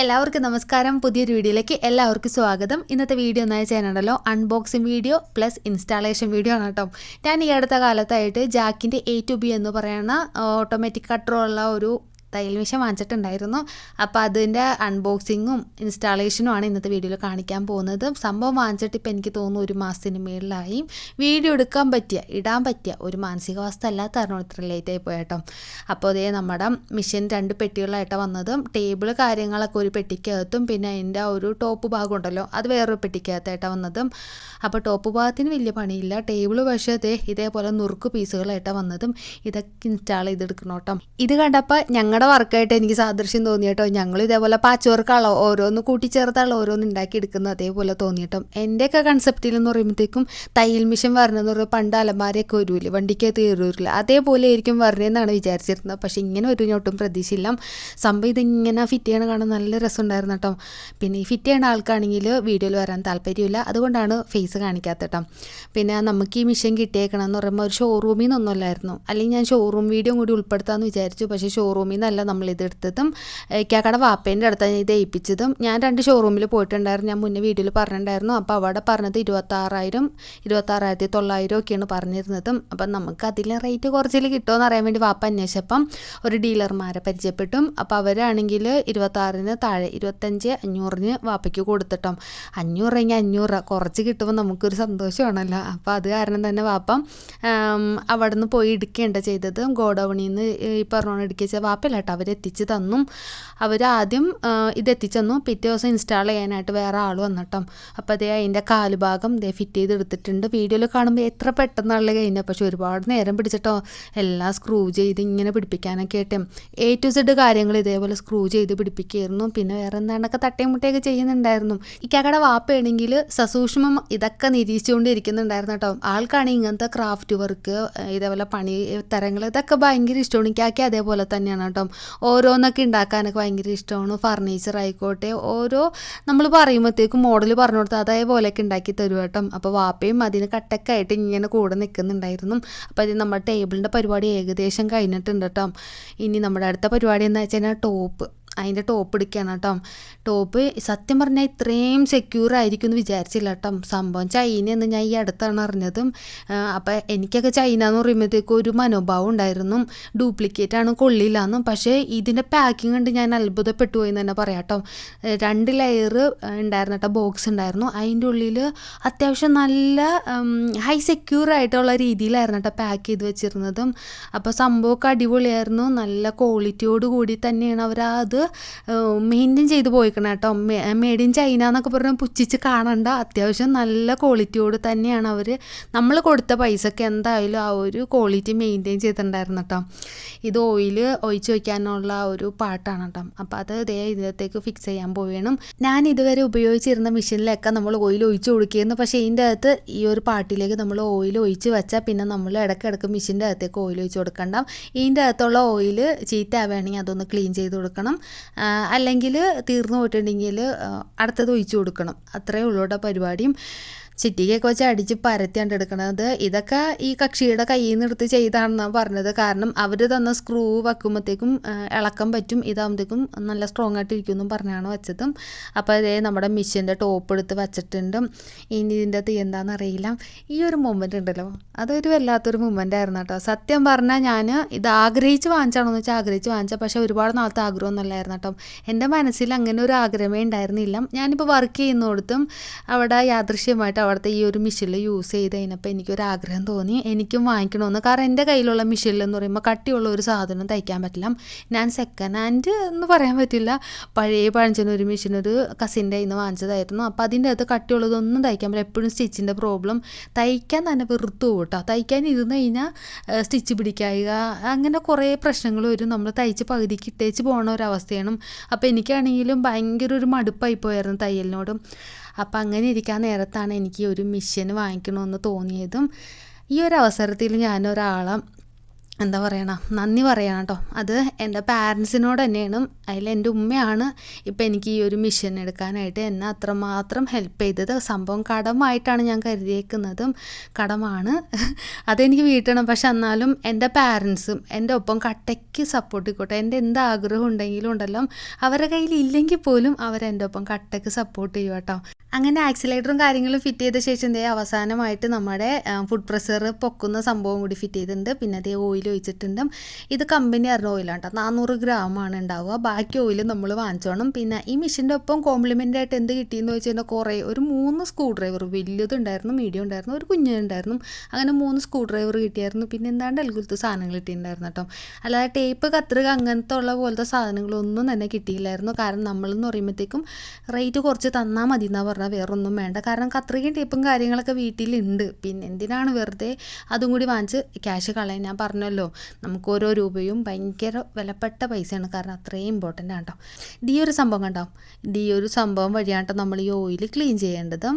എല്ലാവർക്കും നമസ്കാരം. പുതിയൊരു വീഡിയോയിലേക്ക് എല്ലാവർക്കും സ്വാഗതം. ഇന്നത്തെ വീഡിയോ എന്ന് വെച്ചാൽ unboxing video plus installation video ആണ് കേട്ടോ. ഞാൻ ഈ അടുത്ത കാലത്തായിട്ട് ജാക്കിൻ്റെ A to B എന്ന് പറയുന്ന ഓട്ടോമാറ്റിക് കട്ടറുള്ള ഒരു തയ്യൽ മെഷീൻ വാങ്ങിച്ചിട്ടുണ്ടായിരുന്നു. അപ്പോൾ അതിൻ്റെ അൺബോക്സിങ്ങും ഇൻസ്റ്റാളേഷനുമാണ് ഇന്നത്തെ വീഡിയോയിൽ കാണിക്കാൻ പോകുന്നത്. സംഭവം വാങ്ങിച്ചിട്ട് ഇപ്പോൾ എനിക്ക് തോന്നുന്നു ഒരു മാസത്തിന് മേളിലായി. വീഡിയോ ഇടാൻ പറ്റിയ ഒരു മാനസികാവസ്ഥ അല്ലാത്ത കാരണം ഇത്ര ലേറ്റായി പോയേട്ടോ. അപ്പോൾ അതേ നമ്മുടെ മെഷീൻ 2 പെട്ടികളായിട്ട് വന്നതും ടേബിൾ കാര്യങ്ങളൊക്കെ ഒരു പെട്ടിക്കകത്തും പിന്നെ അതിൻ്റെ ഒരു ടോപ്പ് ഭാഗം ഉണ്ടല്ലോ അത് വേറൊരു പെട്ടിക്കകത്തായിട്ടാണ് വന്നതും. അപ്പോൾ ടോപ്പ് ഭാഗത്തിന് വലിയ പണിയില്ല. ടേബിൾ പക്ഷേ ഇതേപോലെ നുറുക്ക് പീസുകളായിട്ടാണ് വന്നതും. ഇതൊക്കെ ഇൻസ്റ്റാൾ ചെയ്തെടുക്കണം കേട്ടോ. ഇത് കണ്ടപ്പോൾ ഞങ്ങളുടെ വർക്കായിട്ട് എനിക്ക് സാദൃശ്യം തോന്നി കേട്ടോ. ഞങ്ങൾ ഇതേപോലെ പാച്ച് വർക്കാണല്ലോ ഓരോന്ന് കൂട്ടിച്ചേർത്താണല്ലോ ഓരോന്ന് ഉണ്ടാക്കിയെടുക്കുന്നത് അതേപോലെ തോന്നി കേട്ടോ. എൻ്റെയൊക്കെ കൺസെപ്റ്റിൽ എന്ന് പറയുമ്പോഴത്തേക്കും തയ്യൽ മെഷീൻ വരണമെന്ന് പറയുമ്പോൾ പണ്ട് അലമാരയൊക്കെ വരുമല്ലേ വണ്ടിക്കകത്ത് കയറില്ല അതേപോലെ ആയിരിക്കും വരണമെന്നാണ് വിചാരിച്ചിരുന്നത്. പക്ഷേ ഇങ്ങനെ ഒരു ഒട്ടും പ്രതീക്ഷയില്ല. സംഭവം ഇതിങ്ങനെ ഫിറ്റ് ചെയ്യണ കാണാൻ നല്ല രസമുണ്ടായിരുന്നു കേട്ടോ. പിന്നെ ഈ ഫിറ്റ് ചെയ്യണ ആൾക്കാണെങ്കിൽ വീഡിയോയിൽ വരാൻ താല്പര്യമില്ല, അതുകൊണ്ടാണ് ഫേസ് കാണിക്കാത്ത കേട്ടോ. പിന്നെ നമുക്ക് ഈ മെഷീൻ കിട്ടിയേക്കണമെന്ന് പറയുമ്പോൾ ഒരു ഷോറൂമിൽ നിന്നൊന്നുമല്ലായിരുന്നു. അല്ലെങ്കിൽ ഞാൻ ഷോറൂം വീഡിയോ കൂടി ഉൾപ്പെടുത്താമെന്ന് വിചാരിച്ചു. പക്ഷേ ഷോറൂമിൽ നിന്നല്ല നമ്മളിത് എടുത്തതും. ഇക്കാക്കടെ വാപ്പേൻ്റെ അടുത്താണ് ഇത് ഏൽപ്പിച്ചതും. ഞാൻ 2 ഷോറൂമിൽ പോയിട്ടുണ്ടായിരുന്നു. ഞാൻ മുന്നേ വീഡിയോയിൽ പറഞ്ഞിട്ടുണ്ടായിരുന്നു. അപ്പോൾ അവിടെ പറഞ്ഞത് 26,000 26,900 ഒക്കെയാണ് പറഞ്ഞിരുന്നതും. അപ്പം നമുക്ക് അതിൽ റേറ്റ് കുറച്ചിൽ കിട്ടുമെന്ന് അറിയാൻ വേണ്ടി വാപ്പ അന്വേഷിച്ചപ്പം ഒരു ഡീലർമാരെ പരിചയപ്പെട്ടും. അപ്പോൾ അവരാണെങ്കിൽ 26,000 താഴെ 25,500 വാപ്പയ്ക്ക് കൊടുത്തിട്ടോ. 500 500 കുറച്ച് കിട്ടുമ്പോൾ നമുക്കൊരു സന്തോഷമാണല്ലോ. അപ്പോൾ അത് കാരണം തന്നെ വാപ്പ അവിടെ നിന്ന് പോയി എടുക്കേണ്ട ചെയ്തത്. ഗോഡൗണിൽ നിന്ന് ഈ പറഞ്ഞോണം എടുക്കിച്ച വാപ്പല്ല കേട്ടോ, അവരെത്തിച്ച് തന്നു. അവരാദ്യം ഇതെത്തിച്ചു തന്നു. പിറ്റേ ദിവസം ഇൻസ്റ്റാൾ ചെയ്യാനായിട്ട് വേറെ ആൾ വന്നിട്ടോ. അപ്പോൾ അതേ അതിൻ്റെ കാലുഭാഗം ഫിറ്റ് ചെയ്തെടുത്തിട്ടുണ്ട്. വീഡിയോയിൽ കാണുമ്പോൾ എത്ര പെട്ടെന്നുള്ള കഴിഞ്ഞാൽ പക്ഷെ ഒരുപാട് നേരം പിടിച്ചിട്ടോ എല്ലാം സ്ക്രൂ ചെയ്ത് ഇങ്ങനെ പിടിപ്പിക്കാനൊക്കെ ആയിട്ട് A to Z കാര്യങ്ങൾ ഇതേപോലെ സ്ക്രൂ ചെയ്ത് പിടിപ്പിക്കുകയായിരുന്നു. പിന്നെ വേറെ എന്താണ്ടൊക്കെ തട്ടയും മുട്ടയൊക്കെ ചെയ്യുന്നുണ്ടായിരുന്നു. ഇക്കാക്കടെ വാപ്പയാണെങ്കിൽ സസൂക്ഷ്മം ഇതൊക്കെ നിരീക്ഷിച്ചുകൊണ്ടിരിക്കുന്നുണ്ടായിരുന്നു കേട്ടോ. ആൾക്കാണെങ്കിൽ ഇങ്ങനത്തെ ക്രാഫ്റ്റ് വർക്ക് ഇതേപോലെ പണി തരങ്ങൾ ഇതൊക്കെ ഭയങ്കര ഇഷ്ടമാണ്. ഇക്കാക്കി അതേപോലെ തന്നെയാണ് കേട്ടോ. ഓരോന്നൊക്കെ ഉണ്ടാക്കാനൊക്കെ ഭയങ്കര ഇഷ്ടമാണ്. ഫർണിച്ചർ ആയിക്കോട്ടെ ഓരോ നമ്മൾ പറയുമ്പോഴത്തേക്കും മോഡൽ പറഞ്ഞു കൊടുത്താൽ അതേപോലെയൊക്കെ ഉണ്ടാക്കി തരും കേട്ടോ. അപ്പോൾ വാപ്പയും അതിന് കട്ടൊക്കെ ആയിട്ട് ഇങ്ങനെ കൂടെ നിൽക്കുന്നുണ്ടായിരുന്നു. അപ്പോൾ അത് നമ്മുടെ ടേബിളിൻ്റെ പരിപാടി ഏകദേശം കഴിഞ്ഞിട്ടുണ്ട് കേട്ടോ. ഇനി നമ്മുടെ അടുത്ത പരിപാടി എന്താ വെച്ചാൽ അതിൻ്റെ ടോപ്പ് എടുക്കുകയാണ് കേട്ടോ. ടോപ്പ് സത്യം പറഞ്ഞാൽ ഇത്രയും സെക്യൂർ ആയിരിക്കും എന്ന് വിചാരിച്ചില്ല കേട്ടോ. സംഭവം ചൈനയെന്ന് ഞാൻ ഈ അടുത്താണ് അറിഞ്ഞതും. അപ്പോൾ എനിക്കൊക്കെ ചൈന എന്ന് പറയുമ്പോഴത്തേക്കും ഒരു മനോഭാവം ഉണ്ടായിരുന്നു, ഡ്യൂപ്ലിക്കേറ്റാണ് കൊള്ളില്ലാന്നും. പക്ഷേ ഇതിൻ്റെ പാക്കിങ് കണ്ട് ഞാൻ അത്ഭുതപ്പെട്ടു പോയി എന്ന് തന്നെ പറയാം കേട്ടോ. 2 ലെയർ ഉണ്ടായിരുന്നു കേട്ടോ, ബോക്സ് ഉണ്ടായിരുന്നു. അതിൻ്റെ ഉള്ളിൽ അത്യാവശ്യം നല്ല ഹൈ സെക്യൂർ ആയിട്ടുള്ള രീതിയിലായിരുന്നു കേട്ടോ പാക്ക് ചെയ്ത് വെച്ചിരുന്നതും. അപ്പോൾ സംഭവമൊക്കെ അടിപൊളിയായിരുന്നു. നല്ല ക്വാളിറ്റിയോട് കൂടി തന്നെയാണ് അവരത് മെയിൻറ്റെയിൻ ചെയ്ത് പോയിക്കണം കേട്ടോ. മെയ്ഡ് ഇൻ ചൈന എന്നൊക്കെ പറഞ്ഞാൽ പുച്ഛിച്ച് കാണണ്ട, അത്യാവശ്യം നല്ല ക്വാളിറ്റിയോട് തന്നെയാണ് അവർ നമ്മൾ കൊടുത്ത പൈസക്ക് എന്തായാലും ആ ഒരു ക്വാളിറ്റി മെയിൻറ്റെയിൻ ചെയ്തിട്ടുണ്ടായിരുന്നു കേട്ടോ. ഇത് ഓയിൽ ഒഴിച്ച് വയ്ക്കാനുള്ള ഒരു പാട്ടാണ് കേട്ടോ. അപ്പോൾ അത് ഇതിനകത്തേക്ക് ഫിക്സ് ചെയ്യാൻ പോവുകയാണ്. ഞാൻ ഇതുവരെ ഉപയോഗിച്ചിരുന്ന മെഷീനിലൊക്കെ നമ്മൾ ഓയിൽ ഒഴിച്ച് കൊടുക്കുകയായിരുന്നു. പക്ഷേ ഇതിൻ്റെ അകത്ത് ഈ ഒരു പാട്ടിലേക്ക് നമ്മൾ ഓയിൽ ഒഴിച്ച് വെച്ചാൽ പിന്നെ നമ്മൾ ഇടയ്ക്കിടയ്ക്ക് മെഷീൻ്റെ അകത്തേക്ക് ഓയിൽ ഒഴിച്ച് കൊടുക്കണ്ട. ഇതിൻ്റെ അകത്തുള്ള ഓയിൽ ചീത്ത ആവുകയാണെങ്കിൽ അതൊന്ന് ക്ലീൻ ചെയ്ത് കൊടുക്കണം. അല്ലെങ്കിൽ തീർന്നു പോയിട്ടുണ്ടെങ്കിൽ അടുത്തത് ഒഴിച്ചു കൊടുക്കണം. അത്രയേ ഉള്ളൂ കേട്ടോ പരിപാടിയും. ചിറ്റിക്കൊക്കെ വെച്ച് അടിച്ച് പരത്തിയാണ്ട് എടുക്കണത്. ഇതൊക്കെ ഈ കക്ഷിയുടെ കയ്യിൽ നിന്ന് എടുത്ത് ചെയ്താണെന്നാണ് പറഞ്ഞത്. കാരണം അവർ തന്ന സ്ക്രൂ വെക്കുമ്പോഴത്തേക്കും ഇളക്കം പറ്റും, ഇതാകുമ്പോഴത്തേക്കും നല്ല സ്ട്രോങ് ആയിട്ട് ഇരിക്കുമെന്നും പറഞ്ഞാണ് വെച്ചതും. അപ്പോൾ അതേ നമ്മുടെ മെഷീൻ്റെ ടോപ്പ് എടുത്ത് വെച്ചിട്ടുണ്ട്. ഇനി ഇതിൻ്റെ അകത്ത് എന്താണെന്ന് അറിയില്ല. ഈ ഒരു മൊമെൻ്റ് ഉണ്ടല്ലോ അതൊരു വല്ലാത്തൊരു മൊമെൻ്റ് ആയിരുന്നു കേട്ടോ. സത്യം പറഞ്ഞാൽ ഞാൻ ഇത് ആഗ്രഹിച്ച് വാങ്ങിച്ചാണെന്ന് വെച്ചാൽ ആഗ്രഹിച്ച് വാങ്ങിച്ചാൽ, പക്ഷേ ഒരുപാട് നാളത്തെ ആഗ്രഹമൊന്നുമല്ലായിരുന്നു കേട്ടോ. എൻ്റെ മനസ്സിൽ അങ്ങനെ ഒരു ആഗ്രഹമേ ഉണ്ടായിരുന്നില്ല. ഞാനിപ്പോൾ വർക്ക് ചെയ്യുന്നിടത്തും അവിടെ യാദൃശ്യമായിട്ട് അവിടുത്തെ ഈ ഒരു മെഷീനിൽ യൂസ് ചെയ്ത് കഴിഞ്ഞപ്പോൾ എനിക്കൊരാഗ്രഹം തോന്നി എനിക്കും വാങ്ങിക്കണമെന്ന്. കാരണം എൻ്റെ കയ്യിലുള്ള മെഷീനിലെന്ന് പറയുമ്പോൾ കട്ടിയുള്ള ഒരു സാധനം തയ്ക്കാൻ പറ്റില്ല. ഞാൻ സെക്കൻഡ് ഹാൻഡ് എന്ന് പറയാൻ പറ്റില്ല, പഴയ പഴഞ്ചൻ ഒരു മെഷീൻ ഒരു കസിൻ്റെ കയ്യിൽ നിന്ന് വാങ്ങിച്ചതായിരുന്നു. അപ്പോൾ അതിൻ്റെ അകത്ത് കട്ടിയുള്ളതൊന്നും തയ്ക്കാൻ പറ്റില്ല. എപ്പോഴും സ്റ്റിച്ചിൻ്റെ പ്രോബ്ലം, തയ്ക്കാൻ തന്നെ വെറുത്തു പോകട്ടോ. തയ്ക്കാൻ ഇരുന്ന് കഴിഞ്ഞാൽ സ്റ്റിച്ച് പിടിക്കുക അങ്ങനെ കുറേ പ്രശ്നങ്ങൾ വരും. നമ്മൾ തയ്ച്ച് പകുതിക്ക് ഇട്ടേച്ച് പോകുന്ന ഒരവസ്ഥയാണ്. അപ്പോൾ എനിക്കാണെങ്കിലും ഭയങ്കര ഒരു മടുപ്പായി പോയായിരുന്നു തയ്യലിനോടും. അപ്പം അങ്ങനെ ഇരിക്കാൻ നേരത്താണ് എനിക്ക് ഒരു മെഷീൻ വാങ്ങിക്കണമെന്ന് തോന്നിയതും. ഈ ഒരു അവസരത്തിൽ ഞാനൊരാളെ എന്താ പറയണ നന്ദി പറയണം കേട്ടോ. അത് എൻ്റെ പാരൻസിനോട് തന്നെയാണ്. എൻ്റെ ഉമ്മയാണ് ഇപ്പം എനിക്ക് ഈ ഒരു മിഷൻ എടുക്കാനായിട്ട് എന്നെ അത്രമാത്രം ഹെൽപ്പ് ചെയ്തത്. സംഭവം കടമായിട്ടാണ് ഞാൻ കരുതിയേക്കുന്നതും, കടമാണ്. അതെനിക്ക് വീട്ടണം. പക്ഷെ എന്നാലും എൻ്റെ പാരൻസും എൻ്റെ ഒപ്പം കട്ടയ്ക്ക് സപ്പോർട്ട് ചെയ്യട്ടെ. എൻ്റെ എന്ത് ആഗ്രഹം ഉണ്ടെങ്കിലും ഉണ്ടല്ലോ, അവരുടെ കയ്യിൽ ഇല്ലെങ്കിൽ പോലും അവരെൻ്റെ ഒപ്പം കട്ടയ്ക്ക് സപ്പോർട്ട് ചെയ്യും കേട്ടോ. അങ്ങനെ ആക്സിലേറ്ററും കാര്യങ്ങളും ഫിറ്റ് ചെയ്ത ശേഷം അവസാനമായിട്ട് നമ്മുടെ ഫുഡ് പ്രഷർ പൊക്കുന്ന സംഭവം കൂടി ഫിറ്റ് ചെയ്തിട്ടുണ്ട്. പിന്നെ അതേ ഓയിൽ ഒഴിച്ചിട്ടുണ്ട്. ഇത് കമ്പനി അറിഞ്ഞ ഓയിലാണ് കേട്ടോ. 400 ഗ്രാമാണ് ഉണ്ടാവുക. ബാക്കി ഓയിൽ നമ്മൾ വാങ്ങിച്ചോണം. പിന്നെ ഈ മെഷീൻ്റെ ഒപ്പം കോംപ്ലിമെൻ്റ് ആയിട്ട് എന്ത് കിട്ടിയെന്ന് വെച്ച് കഴിഞ്ഞാൽ ഒരു 3 സ്ക്രൂ ഡ്രൈവർ, വലിയതുണ്ടായിരുന്നു, മീഡിയം ഉണ്ടായിരുന്നു, ഒരു കുഞ്ഞുണ്ടായിരുന്നു. അങ്ങനെ 3 സ്ക്രൂ ഡ്രൈവർ കിട്ടിയായിരുന്നു. പിന്നെ എന്താണ്ട് അൽഗുലത്തെ സാധനങ്ങൾ കിട്ടിയിട്ടുണ്ടായിരുന്നു കേട്ടോ. അല്ലാതെ ടേപ്പ്, കത്രിക അങ്ങനത്തെ ഉള്ള പോലത്തെ സാധനങ്ങളൊന്നും തന്നെ കിട്ടിയില്ലായിരുന്നു. കാരണം നമ്മളെന്ന് പറയുമ്പോഴത്തേക്കും റേറ്റ് കുറച്ച് തന്നാൽ മതി എന്നാണ് പറഞ്ഞാൽ വേറൊന്നും വേണ്ട. കാരണം കത്രികയും ടേപ്പും കാര്യങ്ങളൊക്കെ വീട്ടിലുണ്ട്. പിന്നെ എന്തിനാണ് വെറുതെ അതും കൂടി വാങ്ങിച്ച് ക്യാഷ് കളയാൻ. ഞാൻ പറഞ്ഞല്ലോ, നമുക്ക് ഓരോ രൂപയും ഭയങ്കര വിലപ്പെട്ട പൈസയാണ്. കാരണം അത്രയും ഇമ്പോർട്ടൻ്റ് ആണ് കേട്ടോ. ഈ ഒരു സംഭവം കണ്ടോ, ഈ ഒരു സംഭവം വഴിയാട്ടോ നമ്മൾ ഈ ഓയിൽ ക്ലീൻ ചെയ്യേണ്ടതും.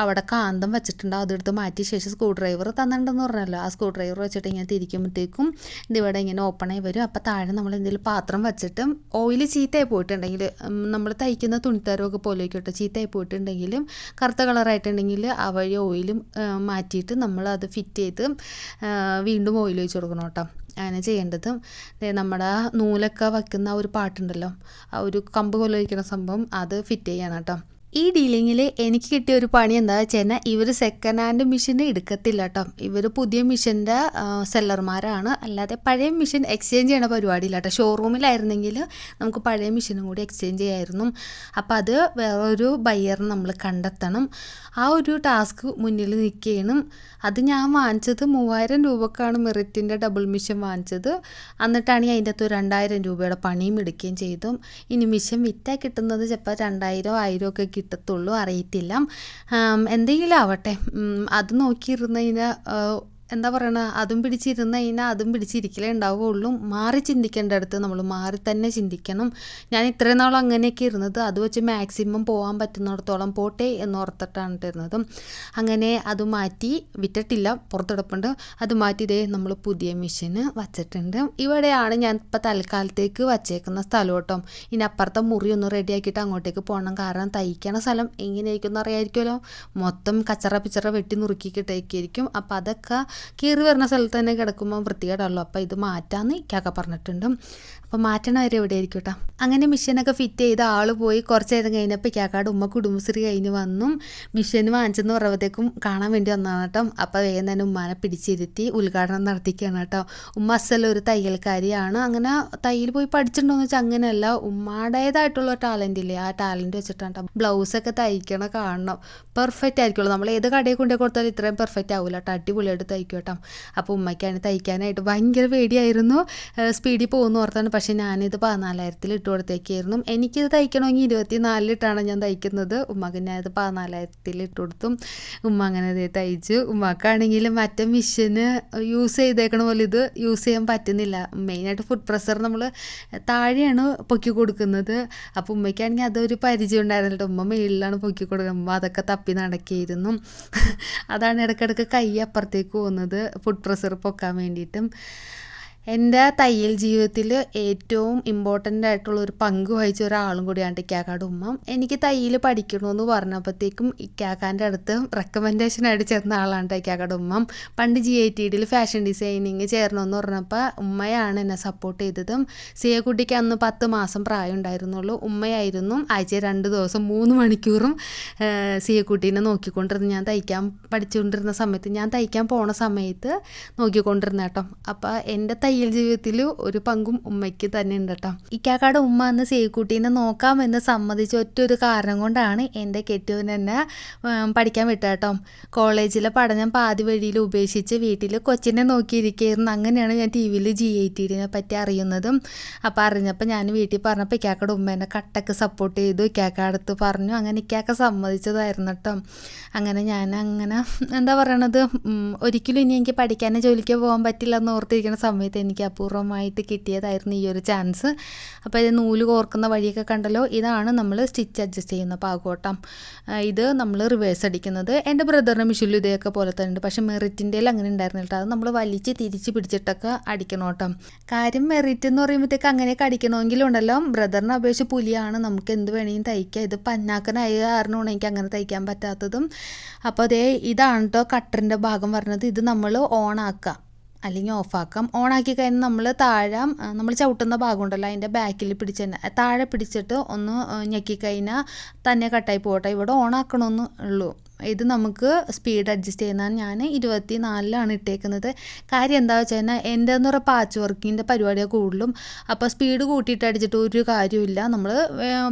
അവിടെ കാന്തം വെച്ചിട്ടുണ്ട്, അതെടുത്ത് മാറ്റിയ ശേഷം സ്ക്രൂ ഡ്രൈവർ തന്നിട്ടുണ്ടെന്ന് പറഞ്ഞല്ലോ. ആ സ്ക്രൂ ഡ്രൈവർ വെച്ചിട്ട് ഇങ്ങനെ തിരിക്കുമ്പോഴത്തേക്കും ഇതിവിടെ ഇങ്ങനെ ഓപ്പണായി വരും. അപ്പോൾ താഴെ നമ്മൾ എന്തെങ്കിലും പാത്രം വെച്ചിട്ട് ഓയിൽ ചീത്തയായി പോയിട്ടുണ്ടെങ്കിൽ, നമ്മൾ തയ്ക്കുന്ന തുണിത്തരമൊക്കെ പോലെയൊക്കെ ചീത്തയായി പോയിട്ടുണ്ടെങ്കിലും കറുത്ത കളറായിട്ടുണ്ടെങ്കിൽ ആ വഴി ഓയിലും മാറ്റിയിട്ട് നമ്മൾ അത് ഫിറ്റ് ചെയ്ത് വീണ്ടും ഓയിൽ ഒഴിച്ച് കൊടുക്കണം കേട്ടോ. അങ്ങനെ ചെയ്യേണ്ടതും. നമ്മുടെ നൂലൊക്കെ വയ്ക്കുന്ന ഒരു പാട്ടുണ്ടല്ലോ, ആ ഒരു കമ്പ് പോലെ വയ്ക്കുന്ന സംഭവം, അത് ഫിറ്റ് ചെയ്യണം കേട്ടോ. ഈ ഡീലിങ്ങിൽ എനിക്ക് കിട്ടിയ ഒരു പണി എന്താ വെച്ച് കഴിഞ്ഞാൽ, ഇവർ സെക്കൻഡ് ഹാൻഡ് മെഷീൻ എടുക്കത്തില്ല കേട്ടോ. ഇവർ പുതിയ മെഷീൻ്റെ സെല്ലർമാരാണ്. അല്ലാതെ പഴയ മെഷീൻ എക്സ്ചേഞ്ച് ചെയ്യണ പരിപാടിയില്ല കേട്ടോ. ഷോറൂമിലായിരുന്നെങ്കിൽ നമുക്ക് പഴയ മെഷീനും കൂടി എക്സ്ചേഞ്ച് ചെയ്യായിരുന്നു. അപ്പോൾ അത് വേറൊരു ബയ്യറിന് നമ്മൾ കണ്ടെത്തണം. ആ ഒരു ടാസ്ക് മുന്നിൽ നിൽക്കുകയാണ്. അത് ഞാൻ വാങ്ങിച്ചത് 3000 രൂപക്കാണ് മെറിറ്റിൻ്റെ ഡബിൾ മെഷീൻ വാങ്ങിച്ചത്. എന്നിട്ടാണ് അതിൻ്റെ അകത്ത് 2000 രൂപയുടെ പണിയും എടുക്കുകയും ചെയ്തു. ഇനി മെഷീൻ വിറ്റാൽ കിട്ടുന്നത് ചിലപ്പോൾ 2000 1000 ഒക്കെ കിട്ടത്തുള്ളൂ, അറിയത്തില്ല. എന്തെങ്കിലും ആവട്ടെ, അത് നോക്കിയിരുന്ന് കഴിഞ്ഞാൽ എന്താ പറയണ, അതും പിടിച്ചിരുന്ന് കഴിഞ്ഞാൽ അതും പിടിച്ചിരിക്കലേ ഉണ്ടാവുകയുള്ളൂ. മാറി ചിന്തിക്കേണ്ട അടുത്ത് നമ്മൾ മാറി തന്നെ ചിന്തിക്കണം. ഞാൻ ഇത്രയും നാളും അങ്ങനെയൊക്കെ ഇരുന്നത്. അത് വെച്ച് മാക്സിമം പോകാൻ പറ്റുന്നിടത്തോളം പോട്ടെ എന്ന് ഓർത്തിട്ടാണ് ഇരുന്നത്. അങ്ങനെ അത് മാറ്റി, വിറ്റിട്ടില്ല, പുറത്തെടുപ്പുണ്ട്. അത് മാറ്റി നമ്മൾ പുതിയ മെഷീന് വച്ചിട്ടുണ്ട്. ഇവിടെയാണ് ഞാൻ ഇപ്പോൾ തൽക്കാലത്തേക്ക് വച്ചേക്കുന്ന സ്ഥലം കേട്ടോ. ഇനി അപ്പുറത്തെ മുറി ഒന്ന് റെഡിയാക്കിയിട്ട് അങ്ങോട്ടേക്ക് പോകണം. കാരണം തയ്ക്കണ സ്ഥലം എങ്ങനെയായിരിക്കും എന്ന് അറിയാമായിരിക്കുമല്ലോ. മൊത്തം കച്ചറ പിച്ചറ വെട്ടി നുറുക്കിയിട്ടേക്കായിരിക്കും. അപ്പോൾ അതൊക്കെ കീറി വരുന്ന സ്ഥലത്ത് തന്നെ കിടക്കുമ്പോൾ വൃത്തികേടാണല്ലോ. അപ്പോൾ ഇത് മാറ്റാമെന്ന് ഇക്കാക്ക പറഞ്ഞിട്ടുണ്ട്. അപ്പോൾ മാറ്റണ വരെ എവിടെ ആയിരിക്കും കേട്ടോ. അങ്ങനെ മിഷനൊക്കെ ഫിറ്റ് ചെയ്ത് ആൾ പോയി. കുറച്ച് നേരം കഴിഞ്ഞപ്പോൾ ഇക്കാക്കാട് ഉമ്മ കുടുംബശ്രീ കഴിഞ്ഞ് വന്നു. മിഷൻ വാങ്ങിച്ചെന്ന് പറയുമ്പോഴത്തേക്കും കാണാൻ വേണ്ടി വന്നതാണ് കേട്ടോ. അപ്പോൾ വേഗം തന്നെ ഉമ്മാനെ പിടിച്ചിരുത്തി ഉദ്ഘാടനം നടത്തിക്കുകയാണ് കേട്ടോ. ഉമ്മ അസലൊരു തയ്യൽക്കാരിയാണ്. അങ്ങനെ തയ്യൽ പോയി പഠിച്ചിട്ടുണ്ടോയെന്ന് വെച്ചാൽ അങ്ങനെയല്ല, ഉമ്മാടേതായിട്ടുള്ള ടാലൻ്റ് ഇല്ലേ, ആ ടാലൻറ്റ് വെച്ചിട്ടാണ് കേട്ടോ. ബ്ലൗസൊക്കെ തയ്ക്കണ കാണണം, പെർഫെക്റ്റ് ആയിരിക്കുള്ളൂ. നമ്മൾ ഏത് കടയിൽ കൊണ്ടു കൊടുത്താലും ഇത്രയും പെർഫെക്റ്റ് ആവില്ല കേട്ടോ. അടിപൊളിയായിട്ട് തയ്ക്കും കേട്ടോ. അപ്പോൾ ഉമ്മയ്ക്കാണ് തയ്ക്കാനായിട്ട് ഭയങ്കര പേടിയായിരുന്നു. സ്പീഡിൽ പോകുന്ന ഓർത്താണ്. പക്ഷേ ഞാനിത് 14,000 ഇട്ട് കൊടുത്തേക്കായിരുന്നു. എനിക്കിത് തയ്ക്കണമെങ്കിൽ 24,000 ഞാൻ തയ്ക്കുന്നത്. ഉമ്മക്ക് ഞാനിത് 14,000 ഇട്ട് കൊടുത്തു. ഉമ്മ അങ്ങനെ തയ്ച്ചു. ഉമ്മക്കാണെങ്കിൽ മറ്റേ മെഷീന് യൂസ് ചെയ്തേക്കണ പോലെ ഇത് യൂസ് ചെയ്യാൻ പറ്റുന്നില്ല. മെയിനായിട്ട് ഫുഡ് പ്രഷർ നമ്മൾ താഴെയാണ് പൊക്കി കൊടുക്കുന്നത്. അപ്പോൾ ഉമ്മയ്ക്കാണെങ്കിൽ അതൊരു പരിചയം ഉണ്ടായിരുന്നില്ല. ഉമ്മ മേളിലാണ് പൊക്കി കൊടുക്കുന്നത്. ഉമ്മ അതൊക്കെ തപ്പി നടക്കിയിരുന്നു. അതാണ് ഇടയ്ക്കിടയ്ക്ക് കൈ അപ്പുറത്തേക്ക് പോകുന്നത് ഫുഡ് പ്രഷർ പൊക്കാൻ വേണ്ടിയിട്ടും. എൻ്റെ തയ്യൽ ജീവിതത്തിൽ ഏറ്റവും ഇമ്പോർട്ടൻ്റ് ആയിട്ടുള്ള ഒരു പങ്ക് വഹിച്ച ഒരാളും കൂടിയാണ് ഇക്കാക്കാട് ഉമ്മ. എനിക്ക് തയ്യൽ പഠിക്കണമെന്ന് പറഞ്ഞപ്പോഴത്തേക്കും ഇക്കാക്കാൻ്റെ അടുത്ത് റെക്കമെൻഡേഷനായിട്ട് ചേർന്ന ആളാണ് ഇക്കാക്കാട് ഉമ്മ. പണ്ട് GITDയിൽ ഫാഷൻ ഡിസൈനിങ് ചേരണമെന്ന് പറഞ്ഞപ്പോൾ ഉമ്മയാണ് എന്നെ സപ്പോർട്ട് ചെയ്തത്. സിയക്കുട്ടിക്ക് അന്ന് 10 മാസം പ്രായം ഉണ്ടായിരുന്നുള്ളൂ. ഉമ്മയായിരുന്നു ആഴ്ച 2 ദിവസം 3 മണിക്കൂറും സിയക്കുട്ടീനെ നോക്കിക്കൊണ്ടിരുന്നു. ഞാൻ തയ്ക്കാൻ പഠിച്ചുകൊണ്ടിരുന്ന സമയത്ത്, ഞാൻ തയ്ക്കാൻ പോണ സമയത്ത് നോക്കിക്കൊണ്ടിരുന്ന കേട്ടോ. അപ്പോൾ എൻ്റെ തയ്യൽ ജീവിതത്തിൽ ഒരു പങ്കും ഉമ്മയ്ക്ക് തന്നെ ഉണ്ട് കേട്ടോ. ഇക്കാക്കാട് ഉമ്മ അന്ന് സേക്കുട്ടീനെ നോക്കാമെന്ന് സമ്മതിച്ച ഒറ്റൊരു കാരണം കൊണ്ടാണ് എൻ്റെ കെട്ടിയവൻ എന്നെ പഠിക്കാൻ വിട്ട കേട്ടോ. കോളേജിലെ പഠനം പാതി വഴിയിൽ ഉപേക്ഷിച്ച് വീട്ടിൽ കൊച്ചിനെ നോക്കിയിരിക്കുകയായിരുന്നു. അങ്ങനെയാണ് ഞാൻ TV-യിൽ GITDനെ പറ്റി അറിയുന്നതും. അപ്പോൾ അറിഞ്ഞപ്പോൾ ഞാൻ വീട്ടിൽ പറഞ്ഞപ്പോൾ ഇക്കാക്കാട് ഉമ്മ എന്നെ കട്ടക്ക് സപ്പോർട്ട് ചെയ്തു. ഇക്കാക്കടുത്ത് പറഞ്ഞു. അങ്ങനെ ഇക്കാക്ക സമ്മതിച്ചതായിരുന്നു കേട്ടോ. അങ്ങനെ ഞാൻ എന്താ പറയണത്, ഒരിക്കലും ഇനി എനിക്ക് പഠിക്കാനോ ജോലിക്കോ പോകാൻ പറ്റില്ല എന്ന് ഓർത്തിരിക്കുന്ന സമയത്ത് എനിക്ക് അപൂർവമായിട്ട് കിട്ടിയതായിരുന്നു ഈ ഒരു ചാൻസ്. അപ്പോൾ ഇത് നൂല് കോർക്കുന്ന വഴിയൊക്കെ കണ്ടല്ലോ, ഇതാണ് നമ്മൾ സ്റ്റിച്ച് അഡ്ജസ്റ്റ് ചെയ്യുന്ന പാകോട്ടം. ഇത് നമ്മൾ റിവേഴ്സ് അടിക്കുന്നത്. എൻ്റെ ബ്രദറിൻ്റെ മിഷീനിൽ ഇതൊക്കെ പോലെ തന്നെ ഉണ്ട്, പക്ഷേ മെറിറ്റിൻ്റെ അങ്ങനെ ഉണ്ടായിരുന്നില്ല കേട്ടോ. അത് നമ്മൾ വലിച്ച് തിരിച്ച് പിടിച്ചിട്ടൊക്കെ അടിക്കണം കേട്ടോ. കാര്യം മെറിറ്റ് എന്ന് പറയുമ്പോഴത്തേക്ക് അങ്ങനെയൊക്കെ അടിക്കണമെങ്കിലും ഉണ്ടല്ലോ, ബ്രദറിനെ അപേക്ഷിച്ച് പുലിയാണ്, നമുക്ക് എന്ത് വേണമെങ്കിലും തയ്ക്കാം. ഇത് പന്നാക്കനായ കാരണമാണ് എനിക്ക് അങ്ങനെ തയ്ക്കാൻ പറ്റാത്തതും. അപ്പോൾ അതേ ഇതാണ് കേട്ടോ കട്ടറിൻ്റെ ഭാഗം പറഞ്ഞത്. ഇത് നമ്മൾ ഓണാക്കാം അല്ലെങ്കിൽ ഓഫാക്കാം. ഓണാക്കി കഴിഞ്ഞാൽ നമ്മൾ താഴെ നമ്മൾ ചവിട്ടുന്ന ഭാഗം ഉണ്ടല്ലോ, അതിൻ്റെ ബാക്കിൽ പിടിച്ച് തന്നെ താഴെ പിടിച്ചിട്ട് ഒന്ന് ഞെക്കിക്കഴിഞ്ഞാൽ തന്നെ കട്ടായി പോകട്ടെ. ഇവിടെ ഓണാക്കണമെന്ന് ഉള്ളൂ. ഇത് നമുക്ക് സ്പീഡ് അഡ്ജസ്റ്റ് ചെയ്യുന്നതാണ്. ഞാൻ 24 ഇട്ടേക്കുന്നത്. കാര്യം എന്താ വെച്ച് കഴിഞ്ഞാൽ എൻ്റെ എന്ന് പറയുക പാച്ച് വർക്കിൻ്റെ പരിപാടിയാണ് കൂടുതലും. അപ്പോൾ സ്പീഡ് കൂട്ടിയിട്ട് അടിച്ചിട്ട് ഒരു കാര്യമില്ല. നമ്മൾ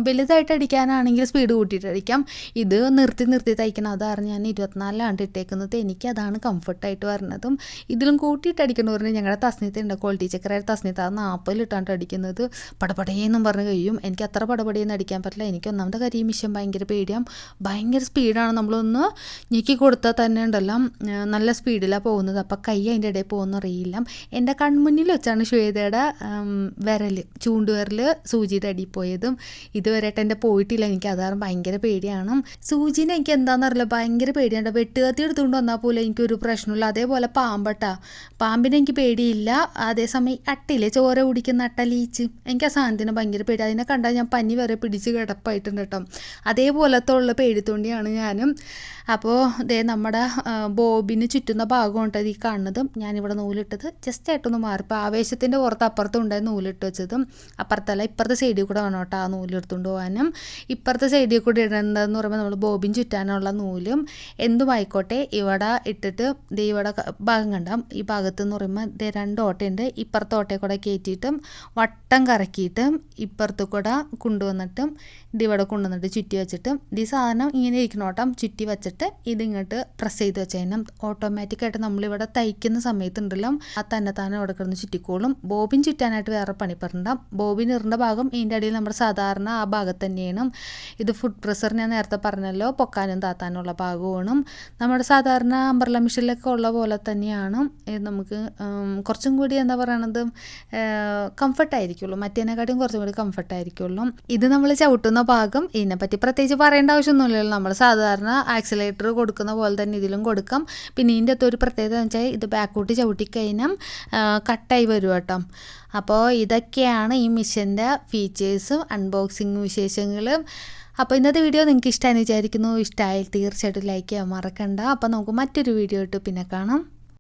വലുതായിട്ട് അടിക്കാനാണെങ്കിൽ സ്പീഡ് കൂട്ടിയിട്ട് അടിക്കാം. ഇത് നിർത്തി തയ്ക്കണം. അതാണ് ഞാൻ 24 ഇട്ടേക്കുന്നത്. എനിക്കതാണ് കംഫർട്ടായിട്ട് വരുന്നതും. ഇതിലും കൂട്ടിയിട്ട് അടിക്കണം പറഞ്ഞാൽ ഞങ്ങളുടെ തസ്നീത്ത ഉണ്ട്, ക്വാളിറ്റി ചെക്കറായ തസ്നീത്ത, അത് 40 ഇട്ടാണ്ട് അടിക്കുന്നത്. പടപടയെന്നും പറഞ്ഞ് കഴിയും. എനിക്ക് അത്ര പടപടയെന്ന് അടിക്കാൻ പറ്റില്ല. എനിക്ക് ഒന്നാമത്തെ കാര്യം ഈ മിഷൻ ഭയങ്കര പേടിയാണ്. ഭയങ്കര സ്പീഡാണ്. നമ്മളൊന്ന് ഞെക്കി കൊടുത്താൽ തന്നെ ഉണ്ടല്ലോ നല്ല സ്പീഡിലാണ് പോകുന്നത്. അപ്പോൾ കൈ അതിൻ്റെ ഇടയിൽ പോകുന്നറിയില്ല. എൻ്റെ കൺമുന്നിൽ വെച്ചാണ് ശ്വേതയുടെ ചൂണ്ടുവിരൽ സൂചിയുടെ അടിയിൽ പോയതും. ഇതുവരെയായിട്ട് എൻ്റെ പോയിട്ടില്ല. എനിക്ക് അതാണ് ഭയങ്കര പേടിയാണ്. സൂചിനെ എനിക്ക് എന്താണെന്നറിയില്ല, ഭയങ്കര പേടിയാണ്. വെട്ടുകത്തി എടുത്തുകൊണ്ട് വന്നാൽ പോലും എനിക്കൊരു പ്രശ്നമില്ല. അതേപോലെ പാമ്പിനെ എനിക്ക് പേടിയില്ല. അതേസമയം അട്ടയില്ലേ, ചോര കുടിക്കുന്ന അട്ട, ലീച്ച്, എനിക്ക് ആ സാധനത്തിന് ഭയങ്കര പേടി. അതിനെ കണ്ടാൽ ഞാൻ പനി വരെ പിടിച്ച് കിടപ്പായിട്ടുണ്ട് കേട്ടോ. അതേപോലത്തെ ഉള്ള പേടിത്തോണ്ടിയാണ് ഞാനും. അപ്പോൾ ദേ നമ്മുടെ ബോബിന് ചുറ്റുന്ന ഭാഗമുണ്ട് ഈ കാണുന്നതും. ഞാനിവിടെ നൂലിട്ടത് ജസ്റ്റ് ആയിട്ടൊന്ന് മാറിപ്പോൾ ആവേശത്തിൻ്റെ പുറത്ത് അപ്പുറത്തും ഉണ്ടായി നൂലിട്ട് വെച്ചതും. അപ്പുറത്തല്ല, ഇപ്പുറത്തെ സൈഡിൽ കൂടെ വേണം കേട്ടോ ആ നൂലെടുത്തുകൊണ്ട് പോകാനും. ഇപ്പുറത്തെ സൈഡിൽ കൂടെ ഇടേണ്ടതെന്ന് പറയുമ്പോൾ നമ്മൾ ബോബിൻ ചുറ്റാനുള്ള നൂലും എന്തുമായിക്കോട്ടെ ഇവിടെ ഇട്ടിട്ട് ദേ ഇവിടെ ഭാഗം കണ്ടാം. ഈ ഭാഗത്തെന്ന് പറയുമ്പോൾ ദേ 2 ഓട്ടയുണ്ട്. ഇപ്പുറത്തെ ഓട്ടയെ കൂടെ കയറ്റിയിട്ടും വട്ടം കറക്കിയിട്ടും ഇപ്പുറത്ത് കൂടെ കൊണ്ടുവന്നിട്ടും ഇതിവിടെ കൊണ്ടുവന്നിട്ട് ചുറ്റി വെച്ചിട്ടും ഈ സാധനം ഇങ്ങനെ ഇരിക്കണം കേട്ടോ. ചുറ്റി വെച്ചിട്ട് ഇതിങ്ങോട്ട് പ്രസ് ചെയ്ത് വെച്ച് കഴിഞ്ഞാൽ ഓട്ടോമാറ്റിക്കായിട്ട് നമ്മളിവിടെ തയ്ക്കുന്ന സമയത്തുണ്ടല്ലോ ആ തന്നെ ഇവിടെ കിടന്ന് ചുറ്റിക്കോളും. ബോബിൻ ചുറ്റാനായിട്ട് വേറെ പണി പറഞ്ഞിട്ടുണ്ടാകും. ബോബിൻ ഇറേണ്ട ഭാഗം ഇതിൻ്റെ അടിയിൽ നമ്മുടെ സാധാരണ ആ ഭാഗത്ത് തന്നെയാണ്. ഇത് ഫുഡ് പ്രസർ ഞാൻ നേരത്തെ പറഞ്ഞല്ലോ, പൊക്കാനും താത്താനുള്ള ഭാഗമാണ്. നമ്മുടെ സാധാരണ അംബ്രല മിഷനിലൊക്കെ ഉള്ള പോലെ തന്നെയാണ്. ഇത് നമുക്ക് കുറച്ചും കൂടി എന്താ പറയണത് കംഫർട്ടായിരിക്കുള്ളൂ. മറ്റേതിനെക്കാട്ടും കുറച്ചും കൂടി കംഫർട്ടായിരിക്കുള്ളൂ. ഇത് നമ്മൾ ചവിട്ടുന്ന ഭാഗം ഇതിനെപ്പറ്റി പ്രത്യേകിച്ച് പറയേണ്ട ആവശ്യമൊന്നുമില്ലല്ലോ. നമ്മൾ സാധാരണ ആക്സിലേറ്റർ കൊടുക്കുന്ന പോലെ തന്നെ ഇതിലും കൊടുക്കാം. പിന്നെ ഇതിൻ്റെ അകത്തൊരു പ്രത്യേകത എന്ന് വെച്ചാൽ ഇത് ബാക്കോട്ട് ചവിട്ടിക്കഴിഞ്ഞാൽ കട്ടായി വരും കേട്ടോ. അപ്പോൾ ഇതൊക്കെയാണ് ഈ മിഷൻ്റെ ഫീച്ചേഴ്സും അൺബോക്സിങ് വിശേഷങ്ങളും. അപ്പോൾ ഇന്നത്തെ വീഡിയോ നിങ്ങൾക്ക് ഇഷ്ടമായെന്ന് വിചാരിക്കുന്നു. ഇഷ്ടമായി തീർച്ചയായിട്ടും ലൈക്ക് ചെയ്യാൻ മറക്കണ്ട. അപ്പോൾ നമുക്ക് മറ്റൊരു വീഡിയോ ഇട്ട് പിന്നെ കാണാം.